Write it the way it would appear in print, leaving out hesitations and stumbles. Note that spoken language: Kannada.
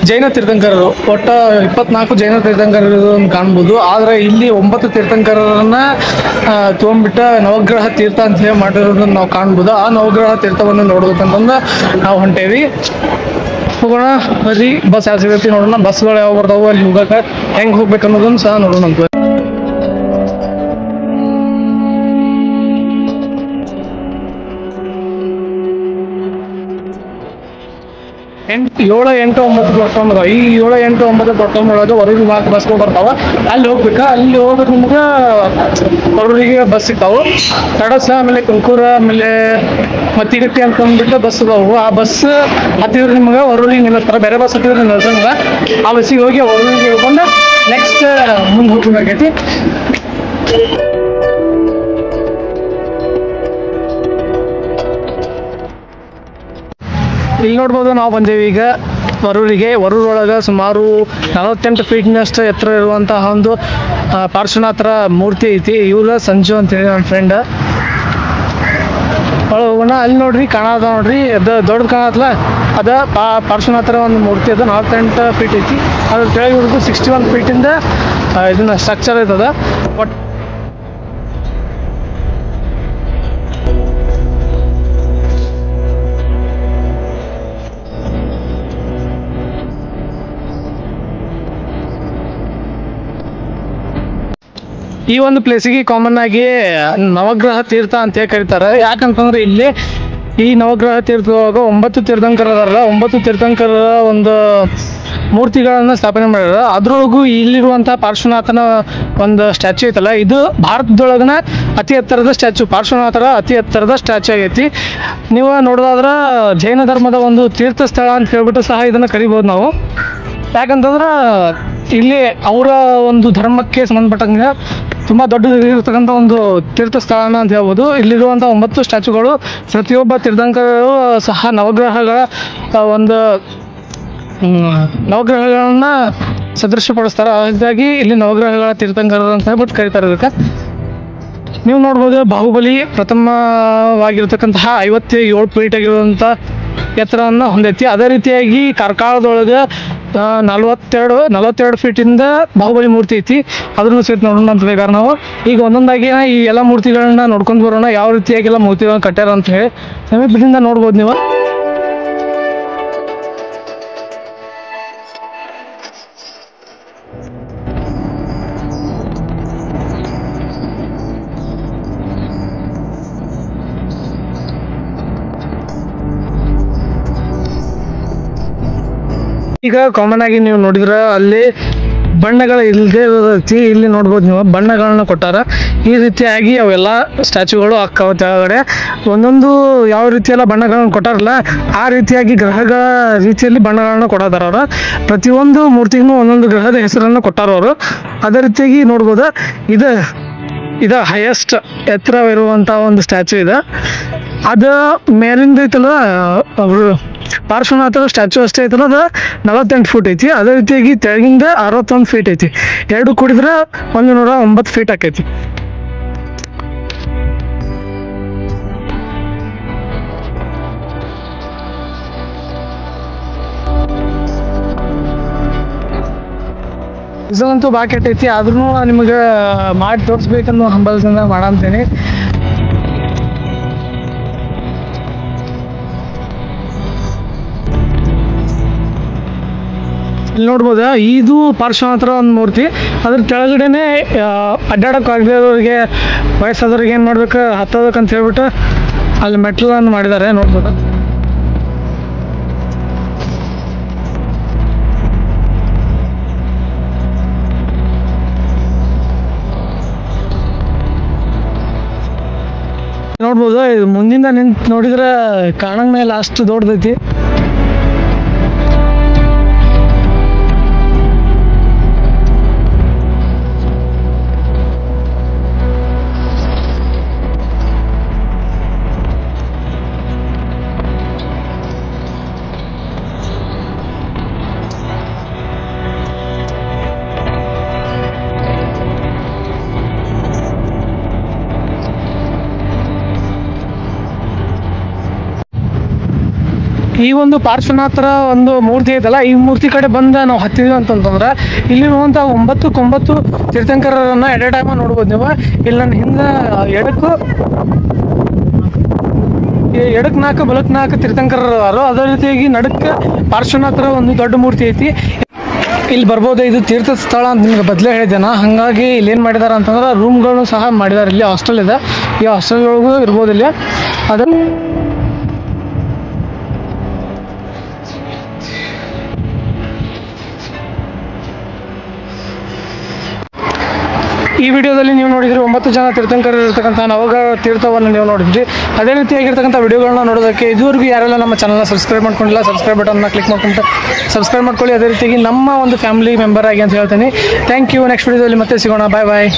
ಜೈನ ತೀರ್ಥಂಕರರು ಒಟ್ಟ 24 ಜೈನ ತೀರ್ಥಂಕರರನ್ನು ಕಾಣ್ಬೋದು. ಆದರೆ ಇಲ್ಲಿ 9 ತೀರ್ಥಂಕರರನ್ನ ತೊಗೊಂಡ್ಬಿಟ್ಟ ನವಗ್ರಹ ತೀರ್ಥ ಅಂತ ಹೇಳಿ ಮಾಡಿರೋದನ್ನ ನಾವು ಕಾಣ್ಬೋದು. ಆ ನವಗ್ರಹ ತೀರ್ಥವನ್ನು ನೋಡ್ಬೇಕಂತಂದು ನಾವು ಹೊಂಟೇವಿ. ಹೋಗೋಣ ಬರ್ರಿ. ಬಸ್ ಯಾವ ಸಿಗತ್ತಿ ನೋಡೋಣ. ಬಸ್ಗಳು ಯಾವ ಬರ್ತಾವೆ, ಅಲ್ಲಿ ಹೋಗಕ್ಕೆ ಹೆಂಗೆ ಹೋಗ್ಬೇಕು ಅನ್ನೋದನ್ನು ಸಹ ನೋಡೋಣ ಅಂತ. 7, 8, 9 ಪ್ಲಾಟ್ಫಾರ್ಮ್ ಅದಾವ. ಈ 7, 8, 9 ಪ್ಲಾಟ್ಫಾರ್ಮ್ ಒಳಗೆ ಹೊರಗೆ 4 ಬಸ್ಗಳು ಬರ್ತಾವ. ಅಲ್ಲಿ ಹೋಗ್ಬೇಕಾ, ಅಲ್ಲಿ ಹೋಗ್ಬೇಕು ನಿಮ್ಗೆ ಹೊರೂರಿಗೆ ಬಸ್ ಸಿಗ್ತಾವೆ. ತಡಸ, ಆಮೇಲೆ ಕುಂಕೂರ, ಆಮೇಲೆ ಮತ್ತಿಗಟ್ಟಿ ಅಂತ ಅಂದ್ಬಿಟ್ಟು ಬಸ್ ಅದಾವು. ಆ ಬಸ್ ಹತ್ತಿದ್ರೆ ನಿಮ್ಗೆ ಹೊರೂರಿಗೆ ನಿಲ್ಲಿಸ್ತಾರೆ. ಬೇರೆ ಬಸ್ ಹತ್ತಿದ್ರೆ ನಿಲ್ಸಂಗಿಲ್ಲ. ಆ ಬಸ್ಸಿಗೆ ಹೋಗಿ ಹೊರೂರಿಗೆ ಹೋಗ್ಕೊಂಡು ನೆಕ್ಸ್ಟ್ ಮುಂದೆ ಹೋಗ್ಬೇಕಾಗೈತಿ. ಇಲ್ಲಿ ನೋಡ್ಬೋದು, ನಾವು ಬಂದೇವಿ ಈಗ ವರೂರಿಗೆ. ವರೂರೊಳಗೆ ಸುಮಾರು 48 ಫೀಟ್ನಷ್ಟು ಎತ್ತರ ಇರುವಂತಹ ಒಂದು ಪಾರ್ಶ್ವನಾಥರ ಮೂರ್ತಿ ಐತಿ. ಇವ್ರ ಸಂಜು ಅಂತೇಳಿ ನನ್ನ ಫ್ರೆಂಡ್. ಒಳಗೆ ಹೋಗೋಣ. ಅಲ್ಲಿ ನೋಡ್ರಿ ಕಾಣದ ನೋಡ್ರಿ, ಅದು ದೊಡ್ಡದು ಕಾಣತ್ತಲ್ಲ, ಅದು ಪಾರ್ಶ್ವನಾಥರ ಒಂದು ಮೂರ್ತಿ. ಅದು 48 ಫೀಟ್ ಐತಿ. ಅದ್ರ ಕೆಳಗೆ ಹಿಡಿದು 61 ಫೀಟಿಂದ ಇದನ್ನ ಸ್ಟ್ರಕ್ಚರ್ ಐತದ. ಬಟ್ ಈ ಒಂದು ಪ್ಲೇಸಿಗೆ ಕಾಮನ್ ಆಗಿ ನವಗ್ರಹ ತೀರ್ಥ ಅಂತ ಕರೀತಾರೆ. ಯಾಕಂತಂದ್ರೆ ಇಲ್ಲಿ ಈ ನವಗ್ರಹ ತೀರ್ಥವಾಗ 9 ತೀರ್ಥಂಕರ ಅದಾರಲ್ಲ, 9 ತೀರ್ಥಂಕರ ಒಂದು ಮೂರ್ತಿಗಳನ್ನು ಸ್ಥಾಪನೆ ಮಾಡ್ಯಾರ. ಅದ್ರೊಳಗೂ ಇಲ್ಲಿರುವಂತಹ ಪಾರ್ಶ್ವನಾಥನ ಒಂದು ಸ್ಟ್ಯಾಚ್ಯೂ ಐತಲ್ಲ, ಇದು ಭಾರತದೊಳಗನ ಅತಿ ಎತ್ತರದ ಸ್ಟ್ಯಾಚ್ಯೂ. ಪಾರ್ಶ್ವನಾಥರ ಅತಿ ಎತ್ತರದ ಸ್ಟ್ಯಾಚ್ಯೂ ಆಗೈತಿ. ನೀವು ನೋಡೋದಾದ್ರೆ ಜೈನ ಧರ್ಮದ ಒಂದು ತೀರ್ಥ ಸ್ಥಳ ಅಂತ ಹೇಳ್ಬಿಟ್ಟು ಸಹ ಇದನ್ನು ಕರಿಬೋದು ನಾವು. ಯಾಕಂತಂದ್ರೆ ಇಲ್ಲಿ ಅವರ ಒಂದು ಧರ್ಮಕ್ಕೆ ಸಂಬಂಧಪಟ್ಟಂಗೆ ತುಂಬ ದೊಡ್ಡದಿರ್ತಕ್ಕಂಥ ಒಂದು ತೀರ್ಥ ಸ್ಥಳ ಅಂತ ಹೇಳ್ಬೋದು. ಇಲ್ಲಿರುವಂಥ 9 ಸ್ಟ್ಯಾಚ್ಯೂಗಳು ಪ್ರತಿಯೊಬ್ಬ ತೀರ್ಥಂಕರರು ಸಹ ನವಗ್ರಹಗಳ ಒಂದು ನವಗ್ರಹಗಳನ್ನ ಸದೃಶ್ಯಪಡಿಸ್ತಾರೆ. ಹಾಗಾಗಿ ಇಲ್ಲಿ ನವಗ್ರಹಗಳ ತೀರ್ಥಂಕರರು ಅಂತ ಹೇಳ್ಬಿಟ್ಟು ಕರೀತಾರೆ ಇದಕ್ಕೆ. ನೀವು ನೋಡ್ಬೋದು, ಬಾಹುಬಲಿ ಪ್ರಥಮವಾಗಿರ್ತಕ್ಕಂತಹ 57 ಫೀಟ್ ಆಗಿರುವಂಥ ಎತ್ತರವನ್ನು ಹೊಂದೈತಿ. ಅದೇ ರೀತಿಯಾಗಿ ಕಾರ್ಕಳದೊಳಗೆ 42 ಫೀಟಿಂದ ಬಾಹುಬಲಿ ಮೂರ್ತಿ ಐತಿ. ಅದನ್ನು ಸಹಿತ ನೋಡೋಣ ಅಂತ ಬೇಕಾದ್ರೆ ನಾವು ಈಗ ಒಂದೊಂದಾಗಿ ಈ ಎಲ್ಲ ಮೂರ್ತಿಗಳನ್ನ ನೋಡ್ಕೊಂಡು ಬರೋಣ, ಯಾವ ರೀತಿಯಾಗಿ ಎಲ್ಲ ಮೂರ್ತಿಗಳನ್ನ ಕಟ್ಟ್ಯಾರ ಅಂತ ಹೇಳಿ ಸಮೀಪದಿಂದ ನೋಡ್ಬೋದು ನೀವು. ಈಗ ಕಾಮನ್ ಆಗಿ ನೀವು ನೋಡಿದ್ರೆ ಅಲ್ಲಿ ಬಣ್ಣಗಳು ಇಲ್ಲದೆ ಇರೋದೈತಿ. ಇಲ್ಲಿ ನೋಡ್ಬೋದು ನೀವು ಬಣ್ಣಗಳನ್ನ ಕೊಟ್ಟಾರ. ಈ ರೀತಿಯಾಗಿ ಅವೆಲ್ಲ ಸ್ಟ್ಯಾಚ್ಯೂಗಳು ಅಕ್ಕವ ಕೆಳಗಡೆ ಒಂದೊಂದು ಯಾವ ರೀತಿಯೆಲ್ಲ ಬಣ್ಣಗಳನ್ನ ಕೊಟ್ಟಾರಲ್ಲ, ಆ ರೀತಿಯಾಗಿ ಗ್ರಹಗಳ ರೀತಿಯಲ್ಲಿ ಬಣ್ಣಗಳನ್ನ ಕೊಡೋದಾರ ಅವರು. ಪ್ರತಿಯೊಂದು ಮೂರ್ತಿಗೂ ಒಂದೊಂದು ಗ್ರಹದ ಹೆಸರನ್ನು ಕೊಟ್ಟಾರ ಅವರು. ಅದೇ ರೀತಿಯಾಗಿ ನೋಡ್ಬೋದು, ಇದು ಹೈಯೆಸ್ಟ್ ಎತ್ತರವಿರುವಂಥ ಒಂದು ಸ್ಟ್ಯಾಚ್ಯೂ ಇದೆ. ಅದು ಮೇಲಿಂದ ಐತಲ್ಲ, ಪಾರ್ಶ್ವನಾಥರ ಸ್ಟ್ಯಾಚ್ಯೂ ಅಷ್ಟೇ ಐತಲ್ಲ, ಅದು 48 ಫೀಟ್ ಐತಿ. ಅದೇ ರೀತಿಯಾಗಿ ತೆಳಗಿಂದ 61 ಫೀಟ್ ಐತಿ. ಎರಡು ಕೂಡಿದ್ರೆ 109 ಫೀಟ್ ಆಕೈತಿ. ಇದರಂತೂ ಭಾಳ ಕೆಟ್ಟೈತಿ. ಆದ್ರೂ ನಿಮಗೆ ಮಾಡಿ ತೋರಿಸ್ಬೇಕನ್ನೋ ಹಂಬಲದಿಂದ ಮಾಡಂತೇನೆ. ಇಲ್ಲಿ ನೋಡ್ಬೋದು, ಇದು ಪಾರ್ಶ್ವನಾಥರ ಒಂದು ಮೂರ್ತಿ. ಅದ್ರ ಕೆಳಗಡೆನೆ ಅಡ್ಡಾಡೋಕ್ಕಾಗದವ್ರಿಗೆ, ವಯಸ್ಸಾದವ್ರಿಗೆ ಏನು ಮಾಡ್ಬೇಕು, ಹತ್ತೋದಕ್ಕಂತ ಹೇಳ್ಬಿಟ್ಟು ಅಲ್ಲಿ ಮೆಟ್ಲನ್ನು ಮಾಡಿದ್ದಾರೆ. ನೋಡ್ಬೋದು, ಇದು ಮುಂದಿಂದ ನಿಂತು ನೋಡಿದ್ರೆ ಕಾಣಂಗ ಮೇಲೆ ಅಷ್ಟು ದೊಡ್ಡದೈತಿ. ಈ ಒಂದು ಪಾರ್ಶ್ವನಾಥರ ಒಂದು ಮೂರ್ತಿ ಐತಲ್ಲ, ಈ ಮೂರ್ತಿ ಕಡೆ ಬಂದು ನಾವು ಹತ್ತಿದ್ವಿ ಅಂತಂತಂದ್ರೆ ಇಲ್ಲಿರುವಂಥ 9 ತೀರ್ಥಂಕರರನ್ನು ಎಟ್ ಎ ಟೈಮ್ ನೋಡ್ಬೋದು ನೀವು. ಇಲ್ಲಿ ನನ್ನ ಹಿಂದೆ ಎಡಕ್ಕೆ 4 ಬಲಕ್ಕೆ 4 ತೀರ್ಥಂಕರರು ಅದಾರು. ಅದೇ ರೀತಿಯಾಗಿ ನಡಕ್ಕೆ ಪಾರ್ಶ್ವನಾಥರ ಒಂದು ದೊಡ್ಡ ಮೂರ್ತಿ ಐತಿ. ಇಲ್ಲಿ ಬರ್ಬೋದು. ಇದು ತೀರ್ಥ ಸ್ಥಳ ಅಂತ ನಿಮ್ಗೆ ಬದಲೇ ಹೇಳಿದೆ ನಾ. ಹಾಗಾಗಿ ಇಲ್ಲಿ ಏನು ಮಾಡಿದಾರೆ ಅಂತಂದ್ರೆ ರೂಮ್ಗಳನ್ನು ಸಹ ಮಾಡಿದ್ದಾರೆ. ಇಲ್ಲಿ ಹಾಸ್ಟೆಲ್ ಇದೆ, ಈ ಹಾಸ್ಟೆಲ್ಗಳಿಗೂ ಇರ್ಬೋದು ಇಲ್ಲಿ. ಅದು ಈ ವಿಡಿಯೋದಲ್ಲಿ ನೀವು ನೋಡಿದ್ರಿ 9 ಜನ ತೀರ್ಥಂಕರರು ಇರ್ತಕ್ಕಂಥ ನವಗ್ರಹ ತೀರ್ಥವನ್ನು ನೀವು ನೋಡಿದ್ರಿ. ಅದೇ ರೀತಿಯಾಗಿರ್ತಕ್ಕಂಥ ವಿಡಿಯೋಗಳನ್ನ ನೋಡೋದಕ್ಕೆ ಇದುವರೆಗೂ ಯಾರೆಲ್ಲ ನಮ್ಮ ಚಾನಲ್ನ ಸಬ್ಸ್ಕ್ರೈಬ್ ಮಾಡ್ಕೊಂಡಿಲ್ಲ, ಸಬ್ಸ್ಕ್ರೈಬ್ ಬಟನ್ನ ಕ್ಲಿಕ್ ಮಾಡ್ಕೊಂಡು ಸಬ್ಸ್ಕ್ರೈಬ್ ಮಾಡ್ಕೊಳ್ಳಿ. ಅದೇ ರೀತಿಯಾಗಿ ನಮ್ಮ ಒಂದು ಫ್ಯಾಮಿಲಿ ಮೆಂಬರ್ ಆಗಿ ಅಂತ ಹೇಳ್ತೀನಿ. Thank you. ನೆಕ್ಸ್ಟ್ ವಿಡಿಯೋದಲ್ಲಿ ಮತ್ತೆ ಸಿಗೋಣ. ಬಾಯ್ ಬಾಯ್.